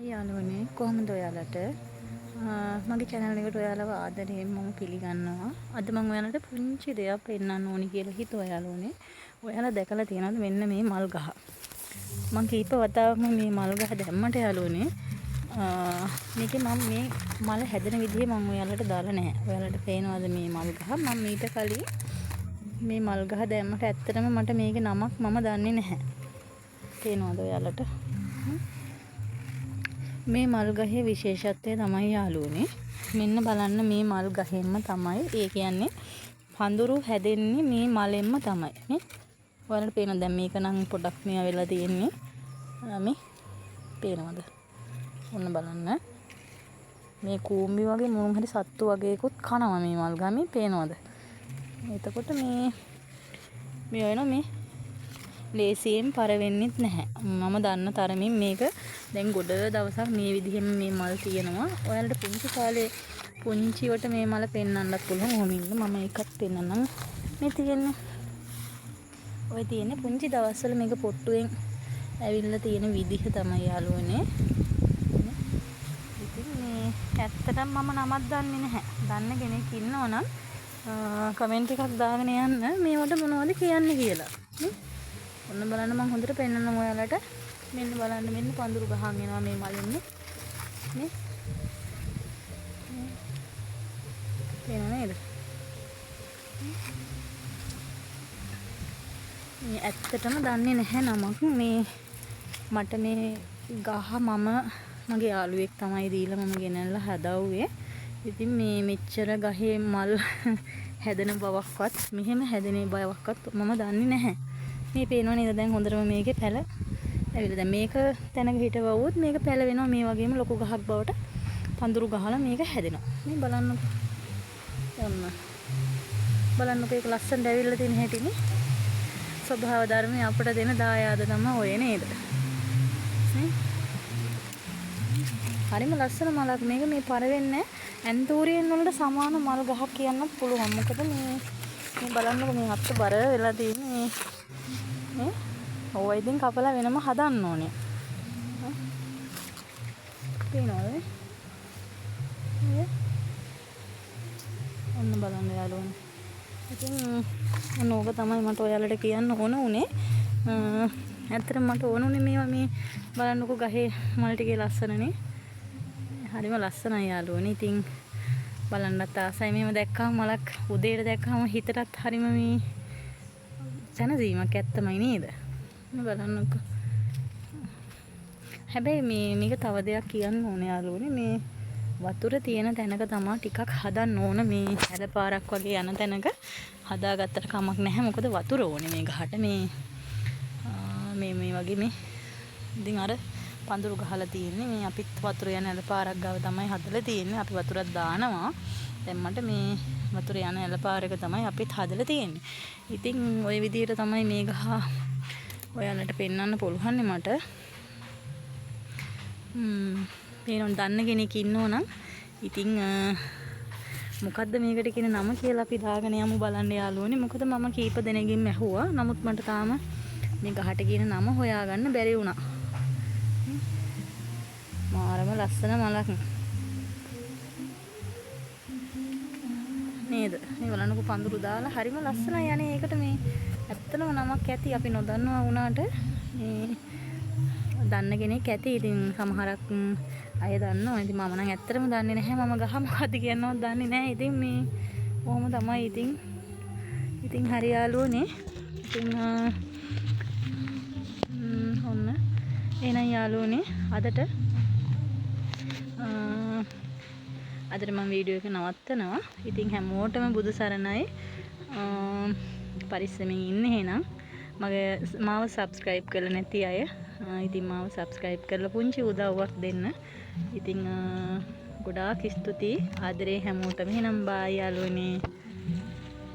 යාළුවනේ කොහොමද ඔයාලට මගේ channel එකට ඔයාලව ආදරයෙන් මම පිළිගන්නවා. අද මම ඔයාලට පුංචි දෙයක් පෙන්වන්න ඕනි කියලා හිතුවා යාළුවනේ. ඔයාලා දැකලා තියෙනවද මෙන්න මේ මල් ගහ. මම කීප වතාවක් මේ මල් ගහ දැම්මට යාළුවනේ මේකේ මම මේ මල හැදෙන විදිහ මම ඔයාලට දාලා නැහැ. ඔයාලට පේනවද මේ මල් ගහ? මම ඊට කලින් මේ මල් ගහ දැම්මට ඇත්තටම මට මේකේ නමක් මම දන්නේ නැහැ. පේනවද ඔයාලට? මේ මල් ගහේ විශේෂත්වය තමයි යාළුවනේ මෙන්න බලන්න මේ මල් ගහෙන්ම තමයි ඒ කියන්නේ පඳුරු හැදෙන්නේ මේ මලෙන්ම තමයි නේ ඔයාලට පේනවද දැන් මේක නම් පොඩක් මෙයා වෙලා තියෙන්නේ මේ පේනවද ඔන්න බලන්න මේ කූඹි වගේ මොන හරි සත්තු වගේකුත් කනවා මේ මල් ගමේ පේනවද එතකොට මේ වෙන මේ ලේසියෙන් පර වෙන්නෙත් නැහැ. මම දන්න තරමින් මේක දැන් ගොඩ දවසක් මේ විදිහෙම මේ මල් තියෙනවා. ඔයාලට පුංචි කාලේ පුංචිවට මේ මල පෙන්වන්නත් පුළුවන්. ඔහොම ඉන්න මම එකක් පෙන්වන්නම්. මේ තියෙන්නේ. ඔය තියෙන්නේ පුංචි දවස්වල මේක පොට්ටුවෙන් ඇවිල්ලා තියෙන විදිහ තමයි යාළුවනේ. ඉතින් මේ ඇත්තටම මම නමක් දන්නේ නැහැ. දන්න කෙනෙක් ඉන්නවනම් කමෙන්ට් එකක් දාගෙන යන්න මේවට මොනවද කියන්නේ කියලා. ඔන්න බලන්න මම හොඳට පෙන්නන්නම් ඔයාලට. මෙන්න බලන්න මෙන්න පඳුරු ගහන් එනවා මේ මලින්නේ. නේ? පේනව නේද? මේ ඇත්තටම දන්නේ නැහැ නමක් මේ මට මේ ගහ මගේ යාළුවෙක් තමයි දීලා මම ගෙනල්ලා හදවුවේ. ඉතින් මේ මෙච්චර ගහේ මල් හැදෙන බවක්වත් මෙහෙම හැදෙන බවක්වත් මම දන්නේ නැහැ. මේ පේනව නේද දැන් හොඳටම මේකේ පැල ඇවිල්ලා දැන් මේක තැනක හිටවුවොත් මේක පැල වෙනවා මේ වගේම ලොකු ගහක් බවට පඳුරු ගහලා මේක හැදෙනවා මේ බලන්නකෝ ඔන්න බලන්නකෝ ඒක ලස්සනට ඇවිල්ලා තියෙන හැටිනේ ස්වභාව ධර්මයේ අපට දෙන දායාද තමයි ඔය නේද නේ හරිම ලස්සන මලක් මේක මේ පර වෙන්නේ ඇන්තෝරියන් වලට සමාන මල් ගහක් කියන්නත් පුළුවන් මොකද මේ බලන්නකෝ මේ අත්ත බර වෙලා තියෙන්නේ නේ ඔය ඉතින් කපලා වෙනම හදන්න ඕනේ පේනවද ඔන්න බලන්න යාළුවනේ ඉතින් ඕක තමයි මට ඔයාලට කියන්න ඕන උනේ ඇත්තටම මට ඕන උනේ මේවා මේ බලන්නකෝ ගහේ මල් ටිකේ ලස්සනනේ හරිම ලස්සනයි යාළුවනේ ඉතින් බලන්නත් ආසයි මේව දැක්කම මලක් උදේට දැක්කම හිතටත් හරිම මේ සැනසීමක් ඇත්තමයි නේද බලන්නකෝ හැබැයි මේක තව දෙයක් කියන්න ඕනේ යාළුවනේ මේ වතුර තියෙන තැනක තමයි ටිකක් හදන්න ඕන මේ හැලපාරක් වගේ යන තැනක හදාගත්තට කමක් නැහැ මොකද වතුර ඕනේ මේ ගහට මේ වගේ මේ ඉතින් අර පඳුරු ගහලා තියෙන්නේ මේ අපිත් වතුර යන හැලපාරක් ගාව තමයි හදලා තියෙන්නේ අපි වතුරක් දානවා දැන් මට මේ වතුර යන හැලපාරක තමයි අපිත් හදලා තියෙන්නේ ඉතින් ওই විදිහට තමයි මේ ගහ ඔයාලට පෙන්වන්න පුළුවන් මට පේනොත් දන්න කෙනෙක් ඉන්නවනම් ඉතින් මොකද්ද මේකට කියන නම කියලා අපි දාගෙන යමු බලන්න යාළුවනේ මොකද මම කීප දෙනෙක්ගෙන් ඇහුවා නමුත් මට තාම මේ ගහට කියන නම හොයාගන්න බැරි වුණා මාරම ලස්සන මලක් නේද මේ බලන්නකෝ පඳුරු දාලා හරිම ලස්සනයි යන්නේ ඒකට මේ ඇත්තම නමක් ඇති අපි නොදන්නවා වුණාට මේ දන්න කෙනෙක් ඇති ඉතින් සමහරක් අය දන්නවා ඉතින් මම නම් ඇත්තටම දන්නේ නැහැ මම ගහ මොකද්ද කියනවත් දන්නේ නැහැ ඉතින් මේ කොහොම තමයි ඉතින් හරි යාළුවනේ ඉතින් ඔන්න එහෙනම් යාළුවනේ අදට මම වීඩියෝ එක නවත්තනවා ඉතින් හැමෝටම බුදු සරණයි පරිස්සමින් ඉන්න එහෙනම් මාව සබ්ස්ක්‍රයිබ් කරලා නැති අය ඉතින් මාව සබ්ස්ක්‍රයිබ් කරලා පුංචි උදව්වක් දෙන්න ඉතින් ගොඩාක් ස්තුතියි ආදරේ හැමෝටම එහෙනම් බායි යාළුවනේ